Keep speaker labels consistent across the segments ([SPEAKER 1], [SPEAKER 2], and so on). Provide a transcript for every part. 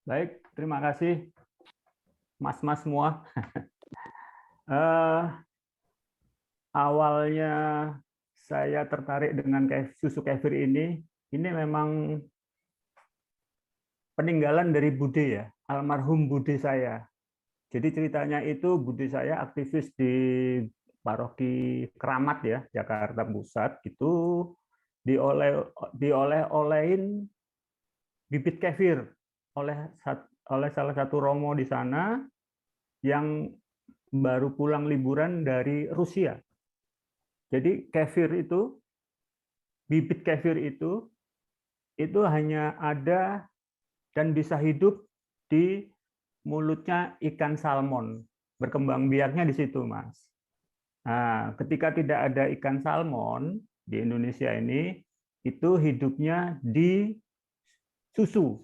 [SPEAKER 1] Baik, terima kasih Mas-mas semua. Eh, Awalnya saya tertarik dengan susu kefir ini memang peninggalan dari Bude ya, almarhum Bude saya. Jadi ceritanya itu Bude saya aktivis di Paroki Keramat ya, Jakarta Pusat, itu dioleh-olehin bibit kefir oleh salah satu romo di sana yang baru pulang liburan dari Rusia. Jadi bibit kefir itu hanya ada dan bisa hidup di mulutnya ikan salmon. Berkembang biaknya di situ, Mas. Nah, ketika tidak ada ikan salmon di Indonesia ini, itu hidupnya di susu.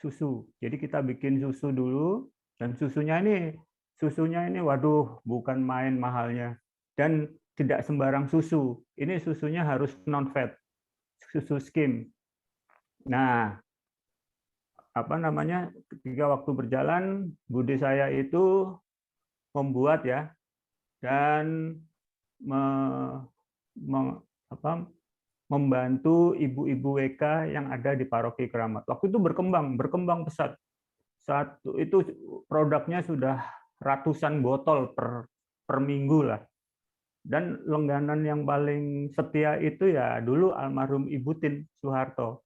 [SPEAKER 1] Susu. Jadi kita bikin susu dulu, dan susunya ini waduh, bukan main mahalnya. Dan tidak sembarang susu. Ini susunya harus non-fat, susu skim. Nah, apa namanya? Ketika waktu berjalan, Budi saya itu membuat ya dan me, me, apa, membantu ibu-ibu WK yang ada di Paroki Keramat. Waktu itu berkembang pesat. Satu itu produknya sudah ratusan botol per minggu lah. Dan langganan yang paling setia itu ya dulu almarhum Ibu Tin Soeharto.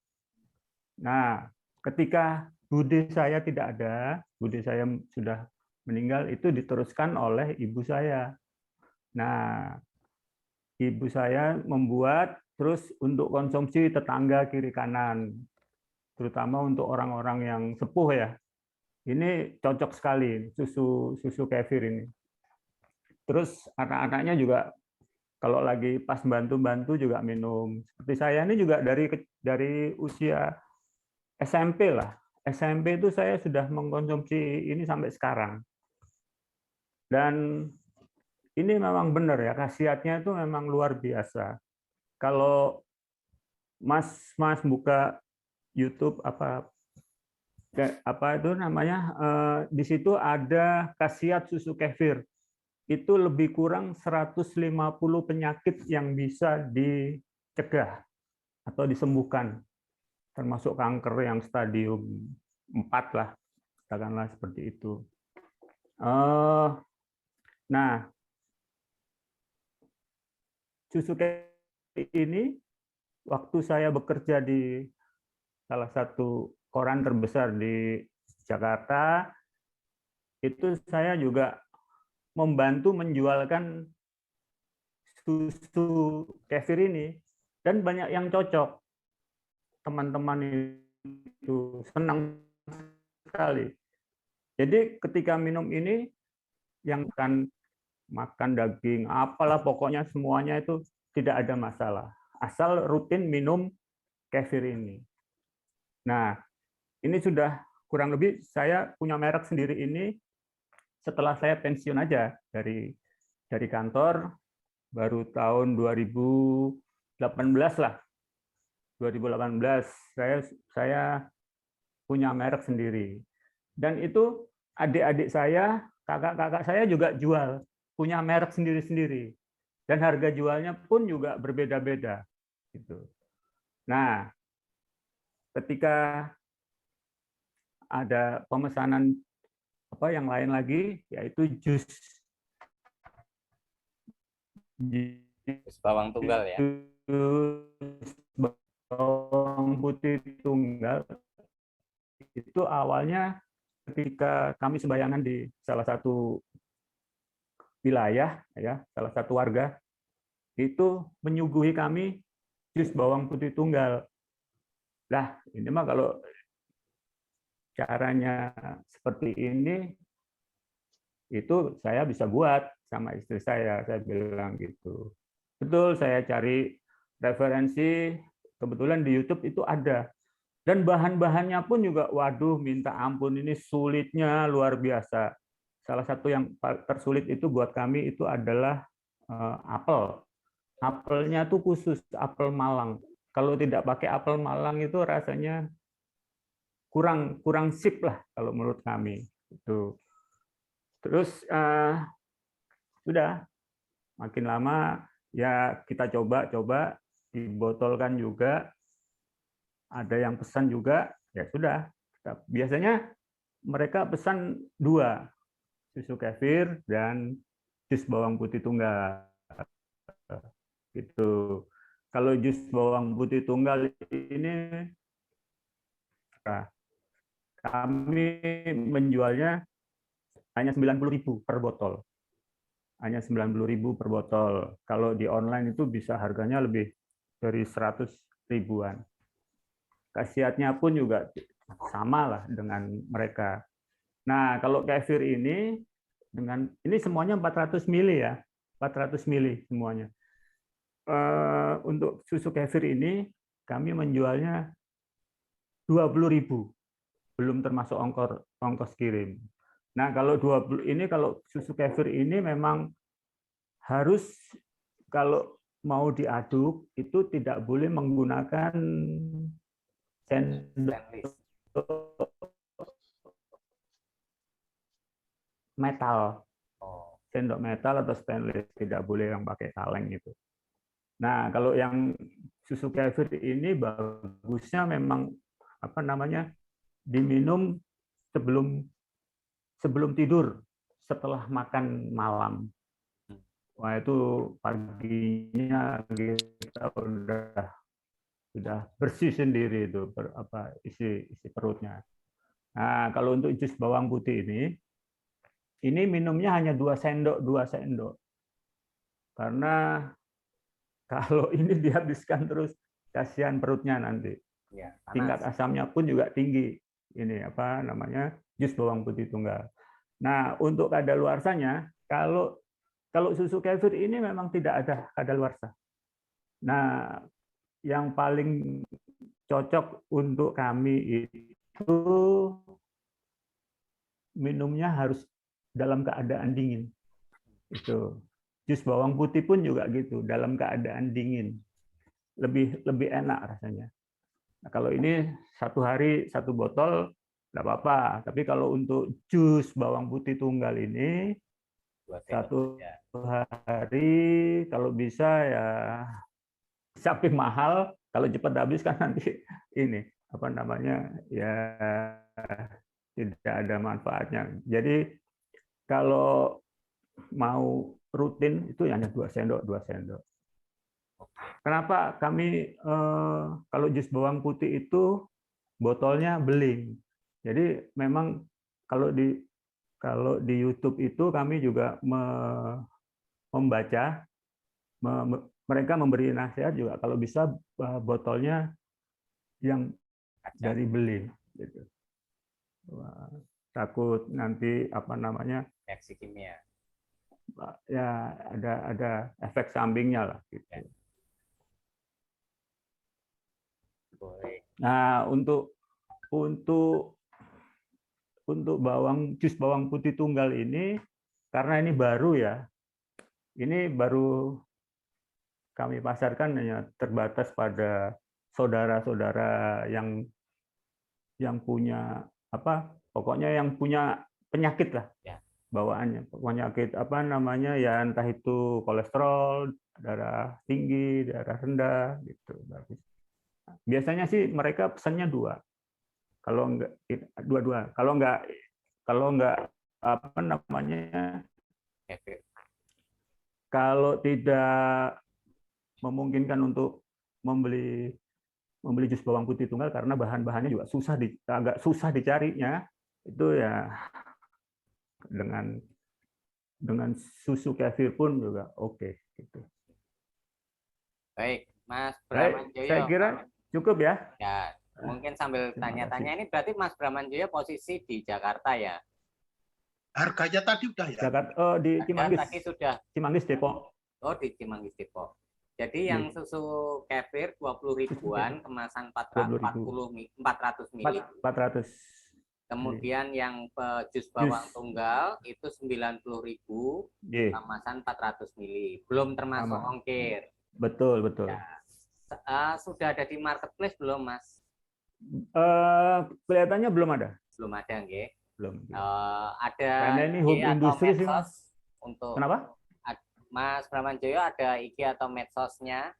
[SPEAKER 1] Nah, ketika Bude saya tidak ada, Bude saya sudah meninggal, itu diteruskan oleh ibu saya. Nah, ibu saya membuat terus untuk konsumsi tetangga kiri kanan, terutama untuk orang-orang yang sepuh ya. Ini cocok sekali susu susu kefir ini. Terus anak-anaknya juga kalau lagi pas bantu-bantu juga minum. Seperti saya ini juga dari usia SMP lah. SMP itu saya sudah mengkonsumsi ini sampai sekarang. Dan ini memang benar ya, khasiatnya itu memang luar biasa. Kalau Mas buka YouTube apa itu namanya, di situ ada khasiat susu kefir. Itu lebih kurang 150 penyakit yang bisa dicegah atau disembuhkan, termasuk kanker yang stadium 4 lah, katakanlah seperti itu. Nah, susu kefir ini waktu saya bekerja di salah satu koran terbesar di Jakarta, itu saya juga membantu menjualkan susu kefir ini, dan banyak yang cocok. Teman-teman itu senang sekali. Jadi ketika minum ini, yang makan daging, apalah pokoknya semuanya itu tidak ada masalah. Asal rutin minum kefir ini. Nah, ini sudah kurang lebih saya punya merek sendiri ini setelah saya pensiun aja dari kantor, baru tahun 2018 lah. 2018 saya punya merek sendiri. Dan itu adik-adik saya, kakak-kakak saya juga jual, punya merek sendiri-sendiri. Dan harga jualnya pun juga berbeda-beda. Gitu. Nah, ketika ada pemesanan apa yang lain lagi, yaitu jus
[SPEAKER 2] bawang tunggal ya.
[SPEAKER 1] Bawang putih tunggal itu awalnya ketika kami sembayangan di salah satu wilayah ya, salah satu warga itu menyuguhi kami jus bawang putih tunggal. Lah, ini mah kalau caranya seperti ini itu saya bisa buat sama istri saya bilang gitu. Betul, saya cari referensi, kebetulan di YouTube itu ada. Dan bahan-bahannya pun juga, waduh, minta ampun, ini sulitnya luar biasa. Salah satu yang tersulit itu buat kami itu adalah apel. Apelnya tuh khusus apel Malang. Kalau tidak pakai apel Malang itu rasanya kurang sip lah kalau menurut kami itu. Terus sudah makin lama ya kita coba dibotolkan juga, ada yang pesan juga, ya sudah. Biasanya mereka pesan 2, susu kefir dan jus bawang putih tunggal. Gitu. Kalau jus bawang putih tunggal ini kami menjualnya hanya 90.000 per botol. Hanya 90.000 per botol. Kalau di online itu bisa harganya lebih dari 100 ribuan. Khasiatnya pun juga sama lah dengan mereka. Nah, kalau kefir ini ini semuanya 400 mili ya. 400 mili semuanya. Untuk susu kefir ini kami menjualnya 20.000, belum termasuk ongkos kirim. Nah, kalau 20 ini, kalau susu kefir ini memang harus, kalau mau diaduk itu tidak boleh menggunakan sendok metal. Sendok metal atau stainless, tidak boleh yang pakai kaleng itu. Nah, kalau yang susu kefir ini bagusnya memang diminum sebelum tidur, setelah makan malam. Wah, itu paginya kita sudah bersih sendiri itu isi perutnya. Nah, kalau untuk jus bawang putih ini minumnya hanya 2 sendok. Karena kalau ini dihabiskan terus, kasihan perutnya nanti. Ya, tingkat asamnya pun juga tinggi. Ini jus bawang putih tunggal. Nah, untuk kadaluarsanya, kalau susu kefir ini memang tidak ada kadaluarsa. Nah, yang paling cocok untuk kami itu minumnya harus dalam keadaan dingin. Itu. Jus bawang putih pun juga gitu, dalam keadaan dingin. Lebih enak rasanya. Nah, kalau ini 1 hari 1 botol nggak apa-apa. Tapi kalau untuk jus bawang putih tunggal ini 1 hari kalau bisa ya, saking mahal, kalau cepat habis kan nanti ini ya tidak ada manfaatnya. Jadi kalau mau rutin itu hanya 2 sendok. Kenapa kami kalau jus bawang putih itu botolnya beling. Jadi memang kalau di YouTube itu kami juga membaca, mereka memberi nasihat juga kalau bisa botolnya yang dari beling. Gitu. Takut nanti
[SPEAKER 2] reaksi kimia.
[SPEAKER 1] Ya ada efek sampingnya lah. Gitu. Nah, untuk jus bawang putih tunggal ini, karena ini baru ya, ini baru kami pasarkan hanya terbatas pada saudara-saudara yang punya pokoknya yang punya penyakit lah bawaannya, penyakit ya entah itu kolesterol, darah tinggi, darah rendah gitu. Biasanya sih mereka pesannya 2. Kalau enggak 2. Kalau enggak kalau tidak memungkinkan untuk membeli jus bawang putih tunggal karena bahan-bahannya juga agak susah dicarinya, itu ya dengan susu kefir pun juga oke gitu.
[SPEAKER 2] Baik, Mas
[SPEAKER 1] Bramanjoyo. Saya kira cukup ya.
[SPEAKER 2] Ya, mungkin sambil tanya-tanya, ini berarti Mas Bramanjoyo posisi di Jakarta ya?
[SPEAKER 3] Harganya tadi udah ya?
[SPEAKER 1] Jakarta, di Cimanggis.
[SPEAKER 2] Tadi sudah.
[SPEAKER 1] Cimanggis Depok.
[SPEAKER 2] Oh, di Cimanggis Depok. Jadi yang susu kefir 20 ribuan, kemasan 400 mili.
[SPEAKER 1] 400.
[SPEAKER 2] Kemudian yang jus bawang tunggal itu 90.000, kemasan 400 mili. Belum termasuk ongkir.
[SPEAKER 1] Betul.
[SPEAKER 2] Ya. Sudah ada di marketplace belum, Mas?
[SPEAKER 1] Kelihatannya belum ada.
[SPEAKER 2] Belum ada, nggih.
[SPEAKER 1] Belum.
[SPEAKER 2] Ada
[SPEAKER 1] Karena ini
[SPEAKER 2] IG
[SPEAKER 1] hub
[SPEAKER 2] atau
[SPEAKER 1] industri sih,
[SPEAKER 2] medsos
[SPEAKER 1] Mas.
[SPEAKER 2] untuk
[SPEAKER 1] Kenapa?
[SPEAKER 2] Mas Bramanjoyo, ada IG atau medsosnya?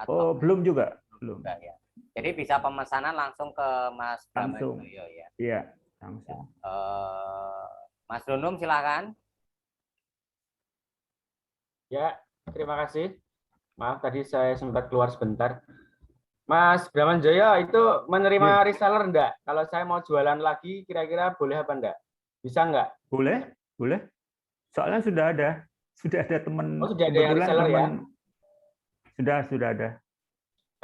[SPEAKER 1] Oh,
[SPEAKER 2] Atau
[SPEAKER 1] belum juga. Belum.
[SPEAKER 2] juga, ya. Jadi bisa pemesanan langsung ke Mas
[SPEAKER 1] Langsung.
[SPEAKER 2] Bramanjoyo, ya.
[SPEAKER 1] Iya, langsung.
[SPEAKER 2] Mas Dunum, silakan.
[SPEAKER 4] Ya, terima kasih. Maaf tadi saya sempat keluar sebentar. Mas Bramanjoyo itu menerima reseller enggak? Kalau saya mau jualan lagi, kira-kira boleh apa enggak? Bisa enggak?
[SPEAKER 1] Boleh, boleh. Soalnya sudah ada teman.
[SPEAKER 4] Oh, sudah ada yang
[SPEAKER 1] Kebetulan
[SPEAKER 4] reseller
[SPEAKER 1] teman.
[SPEAKER 4] Ya?
[SPEAKER 1] Sudah ada.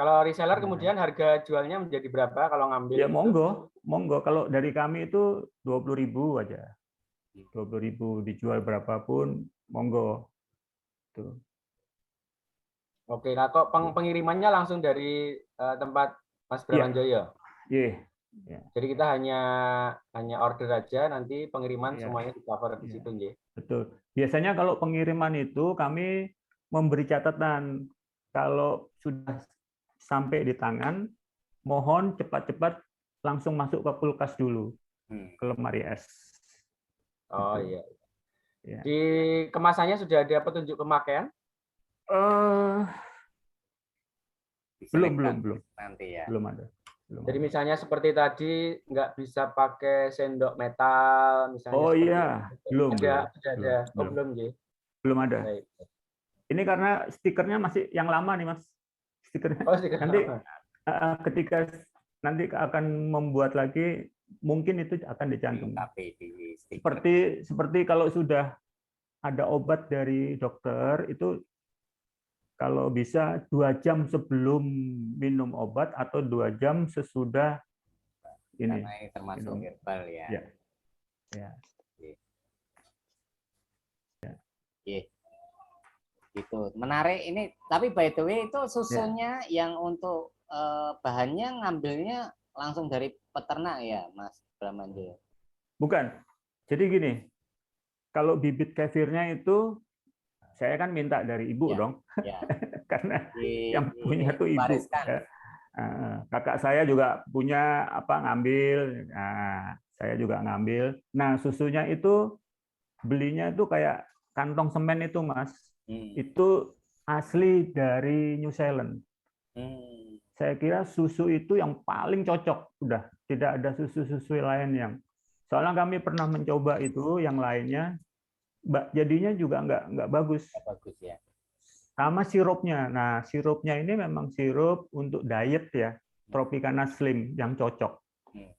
[SPEAKER 4] Kalau reseller kemudian harga jualnya menjadi berapa kalau ngambil?
[SPEAKER 1] Ya monggo. Kalau dari kami itu 20.000 aja. 20.000 dijual berapapun, monggo. Tuh.
[SPEAKER 4] Oke, nah kok pengirimannya langsung dari tempat Mas Bramanjoyo?
[SPEAKER 1] Iya.
[SPEAKER 4] Jadi kita hanya order aja, nanti pengiriman
[SPEAKER 1] Iya.
[SPEAKER 4] semuanya di cover di situ, nggih.
[SPEAKER 1] Betul. Biasanya kalau pengiriman itu kami memberi catatan kalau sudah sampai di tangan, mohon cepat-cepat langsung masuk ke kulkas dulu, ke lemari es.
[SPEAKER 4] Oh
[SPEAKER 1] Gitu.
[SPEAKER 4] iya.
[SPEAKER 1] Ya.
[SPEAKER 4] Di kemasannya sudah ada petunjuk pemakaian?
[SPEAKER 1] Belum.
[SPEAKER 2] Nanti, ya.
[SPEAKER 1] Belum ada.
[SPEAKER 4] Jadi misalnya seperti tadi nggak bisa pakai sendok metal, misalnya.
[SPEAKER 1] Oh iya, belum.
[SPEAKER 4] Belum, nggih.
[SPEAKER 1] Belum ada.
[SPEAKER 4] Baik.
[SPEAKER 1] Ini karena stikernya masih yang lama nih, Mas. Stikernya.
[SPEAKER 4] Oh, stiker
[SPEAKER 1] Nanti
[SPEAKER 4] lama.
[SPEAKER 1] ketika nanti akan membuat lagi, mungkin itu akan dicantumkan. Seperti kalau sudah ada obat dari dokter, itu kalau bisa 2 jam sebelum minum obat atau 2 jam sesudah ini.
[SPEAKER 2] Karena ini termasuk herbal, ya.
[SPEAKER 1] Ya.
[SPEAKER 2] Gitu. Menarik ini. Tapi by the way itu susunya yang untuk bahannya ngambilnya langsung dari peternak, ya, Mas Bramanjoyo?
[SPEAKER 1] Bukan. Jadi gini, kalau bibit kefirnya itu saya kan minta dari ibu dong, karena yang punya tuh ibu. Kakak saya juga punya ngambil, saya juga ngambil. Nah susunya itu belinya itu kayak kantong semen itu, Mas. Itu asli dari New Zealand. Saya kira susu itu yang paling cocok, udah tidak ada susu-susu lain yang. Soalnya kami pernah mencoba itu yang lainnya. Jadinya juga nggak bagus.
[SPEAKER 2] Ya.
[SPEAKER 1] Sama sirupnya. Nah, sirupnya ini memang sirup untuk diet ya, Tropicana Slim yang cocok.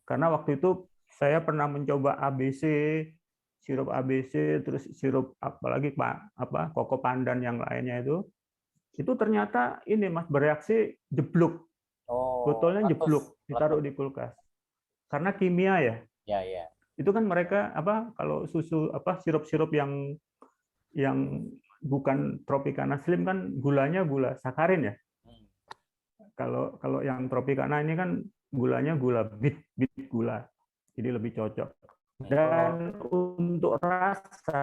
[SPEAKER 1] Karena waktu itu saya pernah mencoba ABC, sirup ABC, terus sirup apalagi koko pandan yang lainnya itu ternyata ini, Mas, bereaksi jeblok. Botolnya jeblok, ditaruh di kulkas. Karena kimia ya.
[SPEAKER 2] Ya.
[SPEAKER 1] Itu kan mereka kalau susu sirup-sirup yang bukan Tropicana Slim kan gulanya gula sakarin ya. Kalau yang Tropicana ini kan gulanya gula bit gula. Jadi lebih cocok. Dan untuk rasa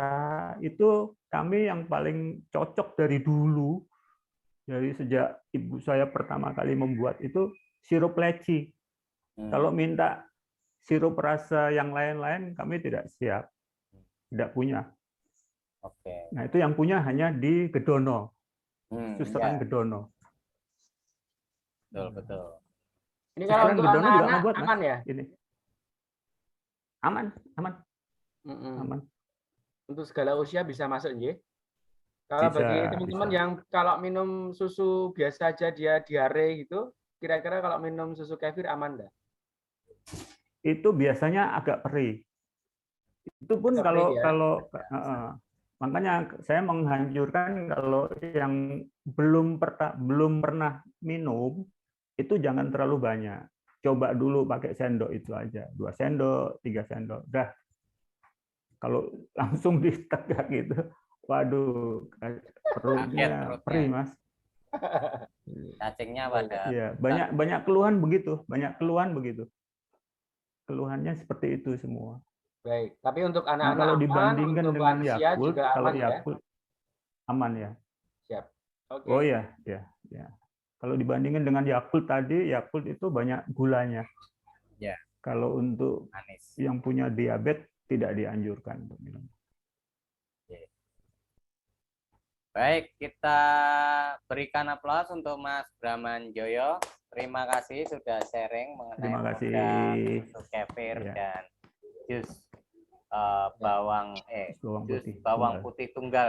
[SPEAKER 1] itu kami yang paling cocok dari dulu, dari sejak ibu saya pertama kali membuat itu sirup leci. Kalau minta sirup rasa yang lain-lain kami tidak siap, tidak punya. Nah itu yang punya hanya di Gedono, Susteran Gedono.
[SPEAKER 2] Betul.
[SPEAKER 4] Ini kalau untuk
[SPEAKER 1] Gedono juga
[SPEAKER 4] anak-anak
[SPEAKER 1] ngebuat,
[SPEAKER 4] aman,
[SPEAKER 1] Mas.
[SPEAKER 4] ya?
[SPEAKER 1] Ini aman.
[SPEAKER 4] Untuk segala usia bisa masuk, nggih. Kalau bagi teman-teman yang kalau minum susu biasa aja dia diare gitu, kira-kira kalau minum susu kefir aman nggak?
[SPEAKER 1] Itu biasanya agak perih. Itu pun kalau makanya saya menghancurkan kalau yang belum pernah minum itu jangan terlalu banyak. Coba dulu pakai sendok itu aja, 2 sendok, 3 sendok. Dah. Kalau langsung ditegak gitu, waduh, perutnya perih, Mas.
[SPEAKER 2] Cacingnya pada.
[SPEAKER 1] Iya, banyak keluhan begitu, Keluhannya seperti itu semua.
[SPEAKER 4] Baik, tapi untuk anak-anak
[SPEAKER 1] kalau dibandingkan
[SPEAKER 4] untuk
[SPEAKER 1] dengan
[SPEAKER 4] lansia
[SPEAKER 1] Yakult,
[SPEAKER 4] juga aman,
[SPEAKER 1] kalau Yakult aman ya.
[SPEAKER 4] Siap. Oke.
[SPEAKER 1] Oh ya. Kalau dibandingin dengan Yakult tadi, Yakult itu banyak gulanya.
[SPEAKER 2] Ya.
[SPEAKER 1] Kalau untuk
[SPEAKER 2] Manis.
[SPEAKER 1] yang punya diabetes tidak dianjurkan untuk minum.
[SPEAKER 2] Baik, kita berikan aplaus untuk Mas Bramanjoyo. Terima kasih sudah sharing mengenai
[SPEAKER 1] Terima kasih.
[SPEAKER 2] susu kefir
[SPEAKER 1] Ya.
[SPEAKER 2] dan jus bawang
[SPEAKER 1] Bawang
[SPEAKER 2] jus
[SPEAKER 1] putih
[SPEAKER 2] bawang
[SPEAKER 1] tunggal.
[SPEAKER 2] putih tunggal